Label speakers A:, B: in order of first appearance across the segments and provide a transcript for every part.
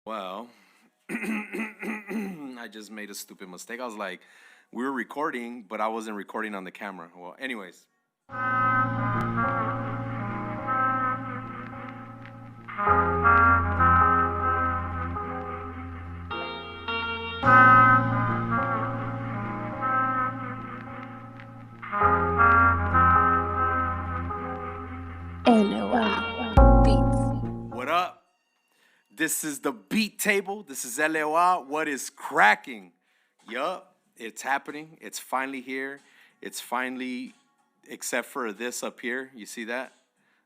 A: Well, I just made a stupid mistake. I was like, we were recording, but I wasn't recording on the camera. Well, anyways.
B: LOA Beats.
A: What up? This is the beat table. This is LOA. What is cracking? Yup, it's happening. It's finally here. It's finally, except for this up here. You see that?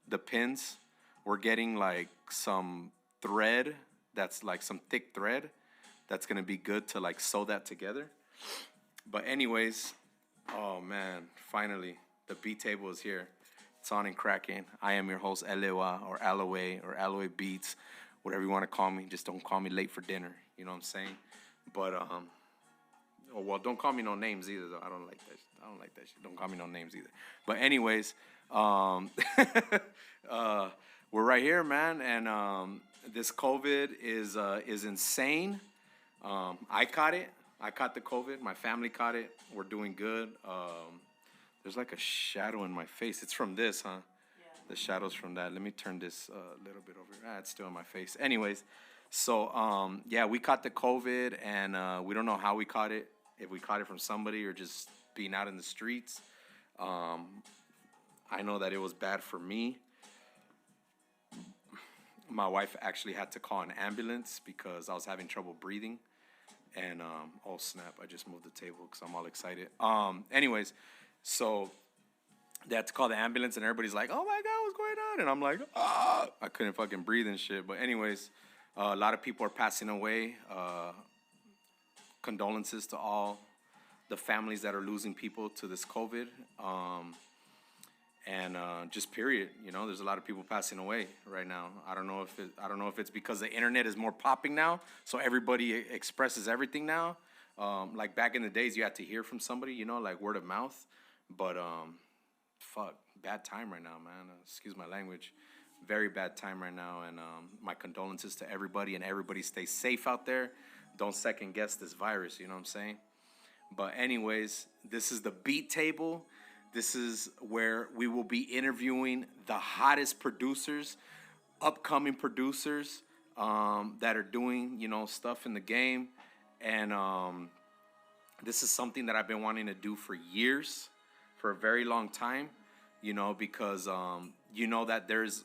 A: The pins. We're getting like some thread that's like some thick thread that's going to be good to like sew that together. But anyways, oh man, finally the beat table is here. It's on and cracking. I am your host Elewa or Alloy Beats, whatever you want to call me. Just don't call me late for dinner. You know what I'm saying? But oh, well, don't call me no names either. Though I don't like that. I don't like that shit. Don't call me no names either. But anyways, we're right here, man, and this COVID is insane. I caught it. I caught the COVID. My family caught it. We're doing good. There's like a shadow in my face. It's from this, huh? The shadow's from that. Let me turn this a little bit over. It's still in my face. Anyways, so yeah, we caught the COVID, and we don't know how we caught it. If we caught it from somebody or just being out in the streets. I know that it was bad for me. My wife actually had to call an ambulance because I was having trouble breathing. And oh snap! I just moved the table because I'm all excited. Anyways, so they had to call the ambulance, and everybody's like, "Oh my god, what's going on?" And I'm like, "Ah!" I couldn't fucking breathe and shit. But anyways, a lot of people are passing away. Condolences to all the families that are losing people to this COVID. And just period, there's a lot of people passing away right now. I don't know if it's because the internet is more popping now, so everybody expresses everything now. Like back in the days, you had to hear from somebody, like word of mouth. But fuck, bad time right now, man. Excuse my language. Very bad time right now, and my condolences to everybody, and everybody stay safe out there. Don't second guess this virus. You know what I'm saying? But anyways, this is the beat table. This is where we will be interviewing the hottest producers, upcoming producers that are doing, stuff in the game. And this is something that I've been wanting to do for years, for a very long time, because that there's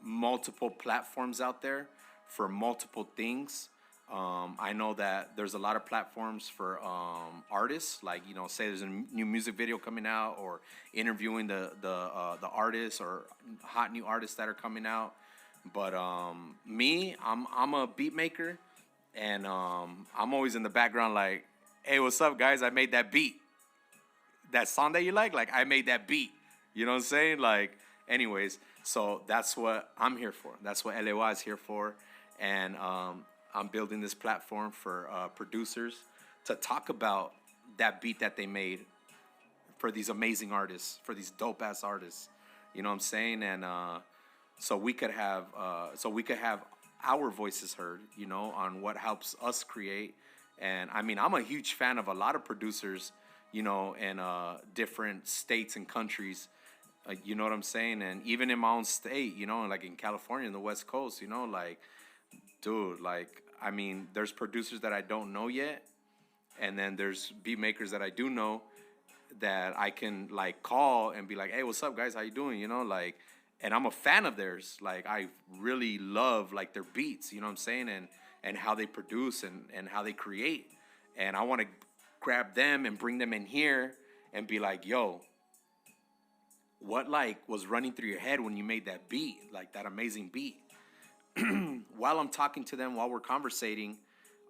A: multiple platforms out there for multiple things. I know that there's a lot of platforms for artists, like say there's a new music video coming out, or interviewing the artists or hot new artists that are coming out. But me, I'm a beat maker, and I'm always in the background, like, hey, what's up, guys? I made that beat, that song that you like I made that beat. You know what I'm saying? Like, anyways, so that's what I'm here for. That's what LAY is here for, and I'm building this platform for producers to talk about that beat that they made for these amazing artists, for these dope ass artists. You know what I'm saying? And so we could have our voices heard, on what helps us create. And I mean, I'm a huge fan of a lot of producers, in different states and countries. You know what I'm saying? And even in my own state, like in California, in the West Coast, like, dude, like, I mean, there's producers that I don't know yet, and then there's beat makers that I do know that I can like call and be like, "Hey, what's up, guys? How you doing?" Like, and I'm a fan of theirs. Like, I really love like their beats. You know what I'm saying? And how they produce and how they create. And I want to grab them and bring them in here and be like, "Yo, what like was running through your head when you made that beat? Like that amazing beat." While I'm talking to them, while we're conversating,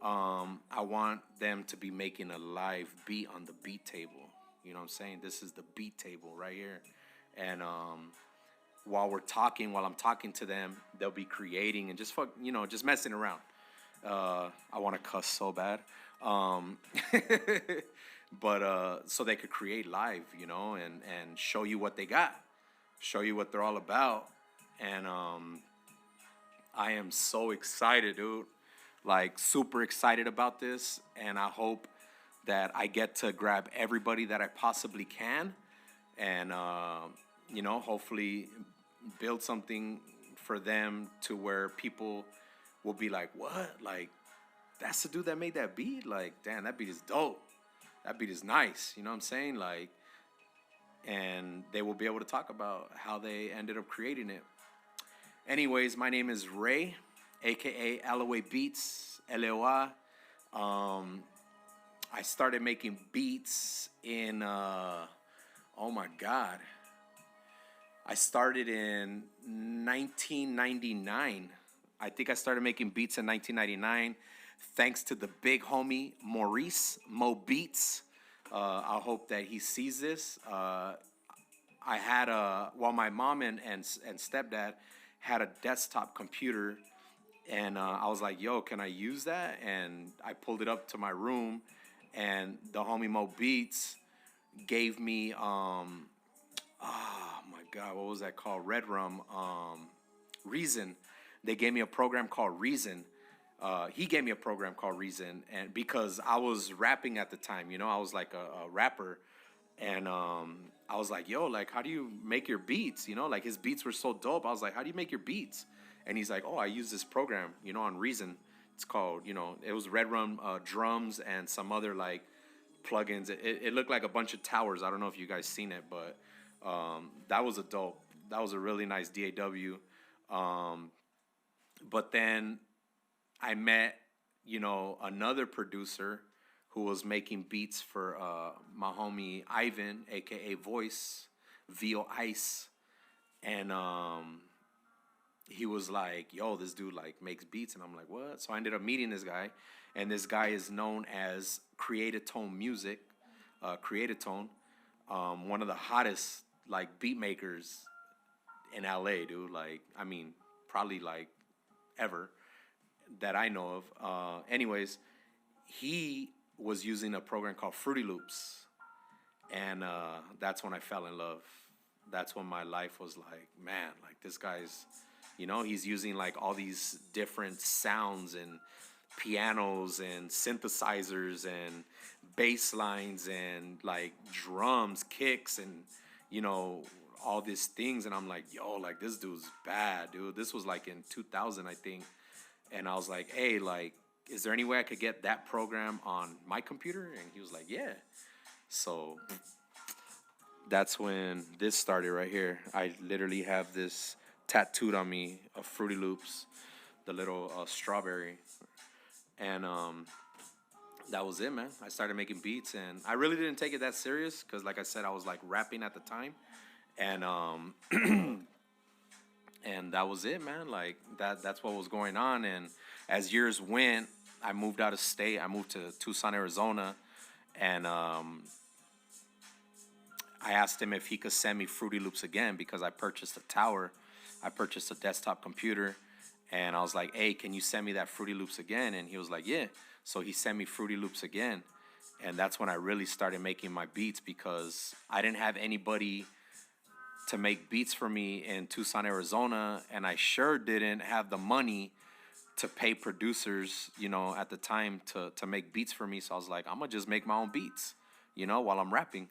A: I want them to be making a live beat on the beat table. You know what I'm saying? This is the beat table right here. And while I'm talking to them, they'll be creating and just just messing around. I want to cuss so bad. Um, but so they could create live, and show you what they got, show you what they're all about. And I am so excited, dude. like super excited about this, and I hope that I get to grab everybody that I possibly can, and hopefully build something for them to where people will be like, what? Like, that's the dude that made that beat? Like, damn, that beat is dope. That beat is nice. You know what I'm saying? Like, and they will be able to talk about how they ended up creating it. Anyways, my name is Ray, aka Alloway Beats, LOA. I started making beats in, oh my God. I started in 1999. I think I started making beats in 1999, thanks to the big homie Maurice Mo Beats. I hope that he sees this. I had my mom and stepdad had a desktop computer, and I was like, yo, can I use that? And I pulled it up to my room, and the homie Mo Beats gave me, oh my God, what was that called? Red Rum, Reason. They gave me a program called Reason. He gave me a program called Reason, and because I was rapping at the time, I was like a rapper, and I was like, yo, like, how do you make your beats? Like his beats were so dope. I was like, how do you make your beats? And he's like, oh, I use this program, on Reason. It's called, it was Red Rum drums and some other like plugins. It looked like a bunch of towers. I don't know if you guys seen it, but that was a really nice DAW. But then I met, another producer who was making beats for my homie Ivan, aka Voice, Vio Ice, and he was like, "Yo, this dude like makes beats," and I'm like, "What?" So I ended up meeting this guy, and this guy is known as Creatatone Music, Creatatone, one of the hottest like beat makers in LA, dude. Like, I mean, probably like ever that I know of. Anyways, he was using a program called Fruity Loops, and that's when I fell in love. That's when my life was like, man, like this guy's, he's using like all these different sounds and pianos and synthesizers and bass lines and like drums, kicks, and all these things. And I'm like, yo, like this dude's bad, dude. This was like in 2000, I think. And I was like, hey, like, is there any way I could get that program on my computer? And he was like, yeah. So that's when this started right here. I literally have this tattooed on me of Fruity Loops, the little strawberry. And that was it, man. I started making beats, and I really didn't take it that serious because, like I said, I was like rapping at the time. And and that was it, man. Like that's what was going on. And as years went, I moved out of state. I moved to Tucson, Arizona, and I asked him if he could send me Fruity Loops again because I purchased a tower. I purchased a desktop computer, and I was like, hey, can you send me that Fruity Loops again? And he was like, yeah. So he sent me Fruity Loops again, and that's when I really started making my beats because I didn't have anybody to make beats for me in Tucson, Arizona, and I sure didn't have the money to pay producers, at the time to make beats for me. So I was like, I'm gonna just make my own beats, while I'm rapping.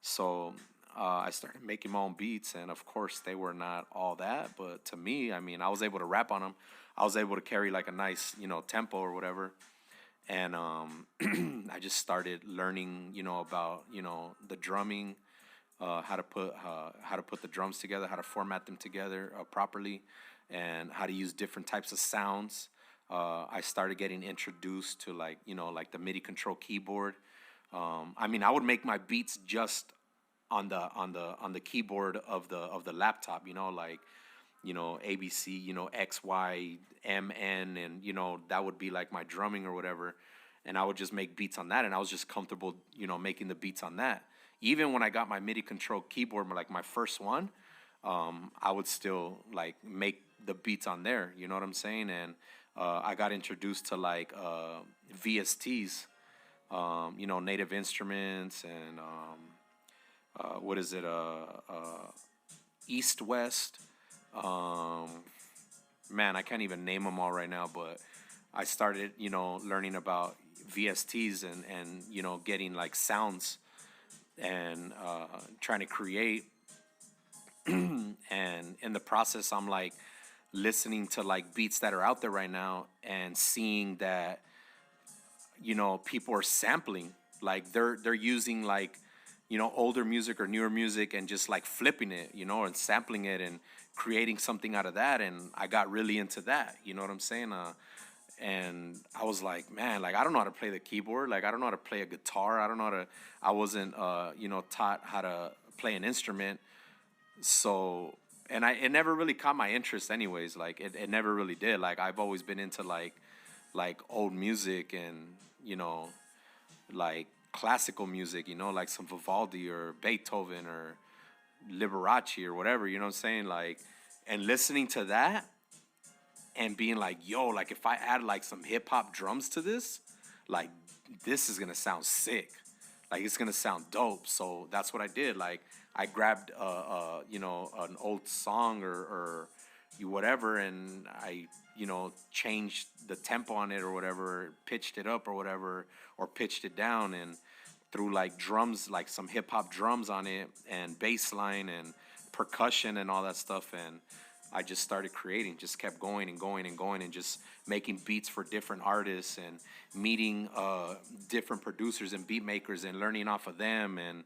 A: So I started making my own beats, and of course they were not all that, but to me, I mean, I was able to rap on them. I was able to carry like a nice, tempo or whatever. And I just started learning, about, the drumming, how to put the drums together, how to format them together properly, and how to use different types of sounds. I started getting introduced to like the MIDI control keyboard. I mean, I would make my beats just on the keyboard of the laptop, like ABC, X, Y, M, N, and that would be like my drumming or whatever. And I would just make beats on that, and I was just comfortable, making the beats on that. Even when I got my MIDI control keyboard, like my first one, I would still like make the beats on there. You know what I'm saying? And I got introduced to like VSTs, Native Instruments, and what is it? East West. Man, I can't even name them all right now, but I started, learning about VSTs and getting like sounds and trying to create. And in the process, I'm like listening to like beats that are out there right now and seeing that people are sampling, like they're using like older music or newer music and just like flipping it, and sampling it and creating something out of that. And I got really into that, you know what I'm saying? And I was like, man, like I don't know how to play the keyboard, like I don't know how to play a guitar, I don't know how to, I wasn't taught how to play an instrument. So, and it never really caught my interest anyways, like it never really did. Like I've always been into like old music and like classical music, like some Vivaldi or Beethoven or Liberace or whatever, you know what I'm saying? Like, and listening to that and being like, yo, like if I add like some hip hop drums to this, like this is gonna sound sick. Like it's gonna sound dope. So that's what I did. Like I grabbed an old song or whatever, and I changed the tempo on it or whatever, pitched it up or whatever, or pitched it down, and threw like drums, like some hip hop drums on it, and bass line and percussion and all that stuff. And I just started creating, just kept going and going and going, and just making beats for different artists and meeting different producers and beat makers and learning off of them. And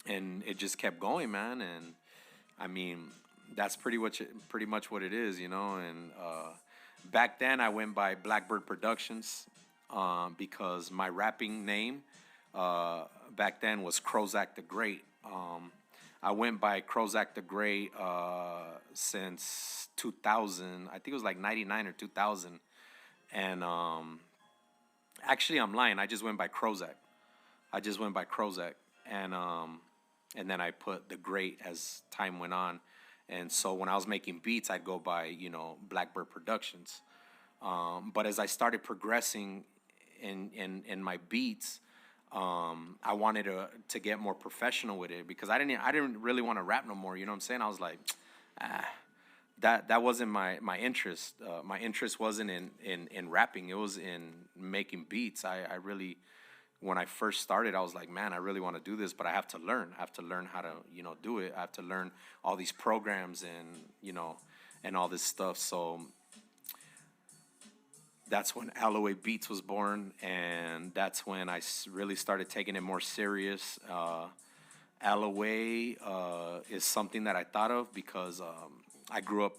A: and it just kept going, man. And I mean, that's pretty much what it is, And back then, I went by Blackbird Productions because my rapping name back then was Crozak the Great. I went by Crozak the Great since 2000. I think it was like 99 or 2000. And actually, I'm lying. I just went by Crozak. And then I put the Great as time went on. And so when I was making beats, I'd go by, Blackbird Productions. But as I started progressing in my beats, I wanted to get more professional with it, because I didn't really want to rap no more. You know what I'm saying? I was like, that wasn't my interest. My interest wasn't in rapping. It was in making beats. I really, when I first started, I was like, man, I really want to do this, but I have to learn. I have to learn how to, do it. I have to learn all these programs and, and all this stuff. So that's when Alloway Beats was born, and that's when I really started taking it more serious. Alloway is something that I thought of because I grew up,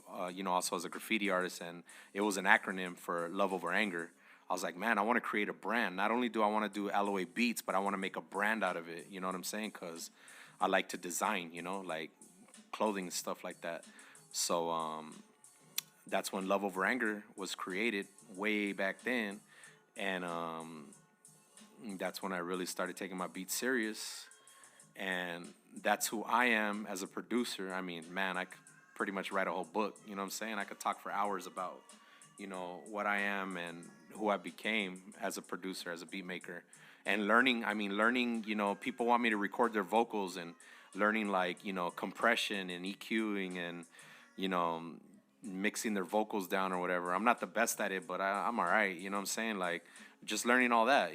A: also as a graffiti artist, and it was an acronym for Love Over Anger. I was like, man, I want to create a brand. Not only do I want to do Alloway Beats, but I want to make a brand out of it. You know what I'm saying? Because I like to design, like clothing and stuff like that. So that's when Love Over Anger was created way back then. And that's when I really started taking my beats serious. And that's who I am as a producer. I mean, man, I could pretty much write a whole book. You know what I'm saying? I could talk for hours about, what I am and who I became as a producer, as a beat maker. And learning, people want me to record their vocals, and learning like, compression and EQing and, mixing their vocals down or whatever. I'm not the best at it, but I'm all right. You know what I'm saying? Like just learning all that,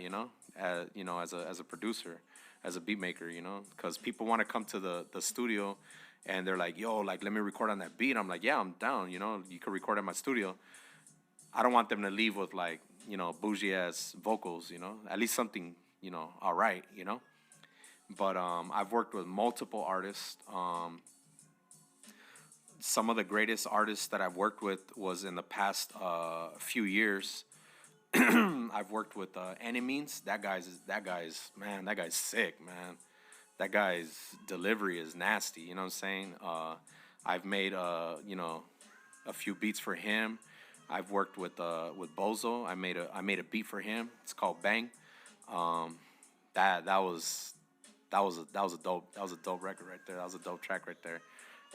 A: as a producer, as a beat maker, because people want to come to the studio and they're like, yo, like, let me record on that beat. I'm like, yeah, I'm down. You can record in my studio. I don't want them to leave with like, bougie ass vocals, at least something, all right, But I've worked with multiple artists. Some of the greatest artists that I've worked with was in the past few years. I've worked with Enemies. That guy's sick, man. That guy's delivery is nasty. You know what I'm saying? I've made a few beats for him. I've worked with Bozo. I made a beat for him. It's called Bang. That was a dope record right there. That was a dope track right there.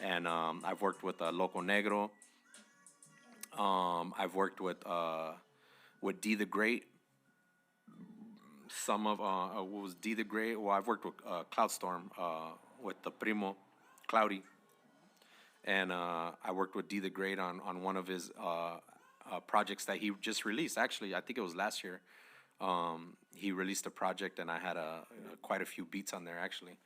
A: And I've worked with Loco Negro. I've worked with D the Great. Some of what was D the Great? Well, I've worked with Cloudstorm with the Primo Cloudy, and I worked with D the Great on one of his projects that he just released. Actually, I think it was last year. He released a project, and I had quite a few beats on there actually.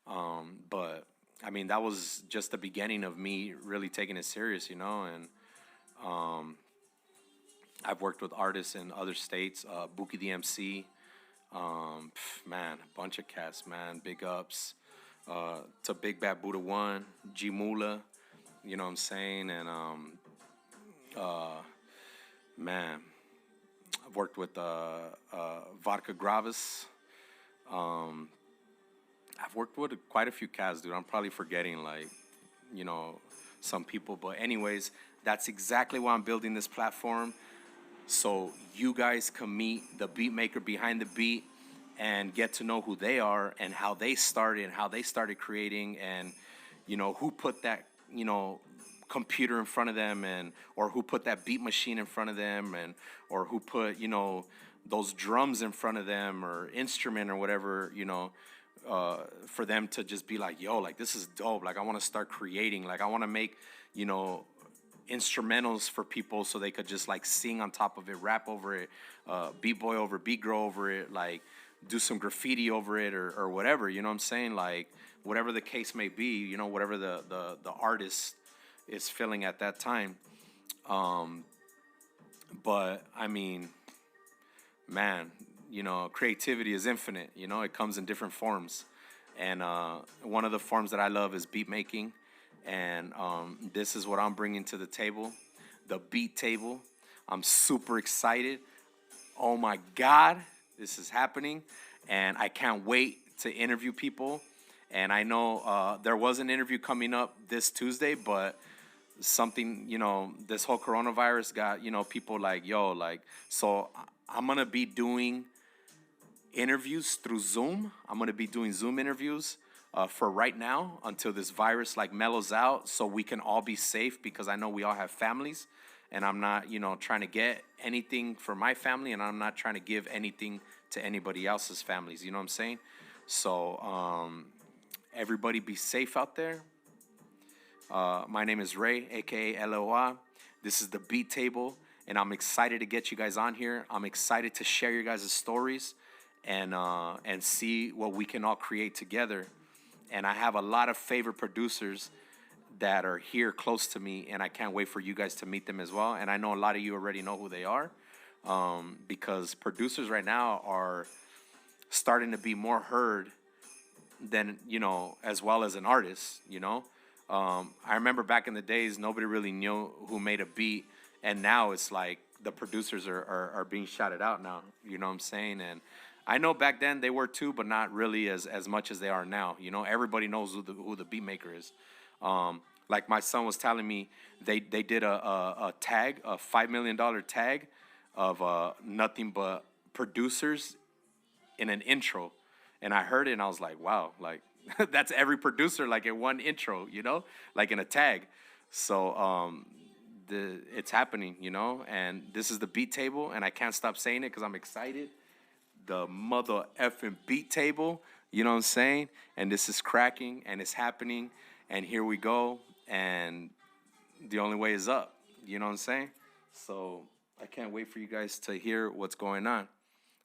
A: But I mean, that was just the beginning of me really taking it serious, you know. And I've worked with artists in other states, Buki DMC, man, a bunch of cats, man, big ups to Big Bad Buddha One, G Mula, you know what I'm saying, and man, I've worked with Vodka Gravis. I've worked with quite a few cats, dude. I'm probably forgetting, like, you know, some people. But anyways, that's exactly why I'm building this platform. So you guys can meet the beat maker behind the beat and get to know who they are and how they started and how they started creating, and, you know, who put that, you know, computer in front of them, and or who put that beat machine in front of them, and or who put, you know, those drums in front of them or instrument or whatever, you know, for them to just be like, yo, like, this is dope. Like, I want to start creating. Like, I want to make, you know, instrumentals for people so they could just like sing on top of it, rap over it, beat boy over, beat girl over it, like do some graffiti over it, or whatever, you know what I'm saying? Like, whatever the case may be, you know, whatever the artist is feeling at that time. But I mean, man, you know, creativity is infinite, you know, it comes in different forms. And one of the forms that I love is beat making. And this is what I'm bringing to the table, the beat table. I'm super excited. Oh my God, this is happening. And I can't wait to interview people. And I know there was an interview coming up this Tuesday, but something, you know, this whole coronavirus got, you know, people like, yo, like, so I'm going to be doing interviews through Zoom. I'm going to be doing Zoom interviews for right now until this virus like mellows out, so we can all be safe, because I know we all have families, and I'm not, you know, trying to get anything for my family, and I'm not trying to give anything to anybody else's families, you know what I'm saying? So everybody be safe out there. My name is Ray, aka LOA. This is the Beat Table, and I'm excited to get you guys on here. I'm excited to share your guys' stories and see what we can all create together. And I have a lot of favorite producers that are here close to me, and I can't wait for you guys to meet them as well. And I know a lot of you already know who they are, because producers right now are starting to be more heard than, you know, as well as an artist, you know. I remember back in the days, nobody really knew who made a beat, and now it's like the producers are being shouted out now, you know what I'm saying? And I know back then they were too, but not really as much as they are now. You know, everybody knows who the beat maker is. Like my son was telling me, they did a tag, a $5 million tag of nothing but producers in an intro. And I heard it and I was like, wow, like that's every producer like in one intro, you know, like in a tag. So it's happening, you know, and this is the Beat Table, and I can't stop saying it because I'm excited. The mother effing Beat Table, you know what I'm saying? And this is cracking, and it's happening, and here we go, and the only way is up, you know what I'm saying? So I can't wait for you guys to hear what's going on.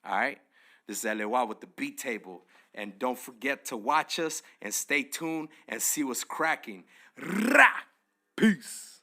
A: All right? This is LOA with the Beat Table, and don't forget to watch us and stay tuned and see what's cracking. Rah! Peace.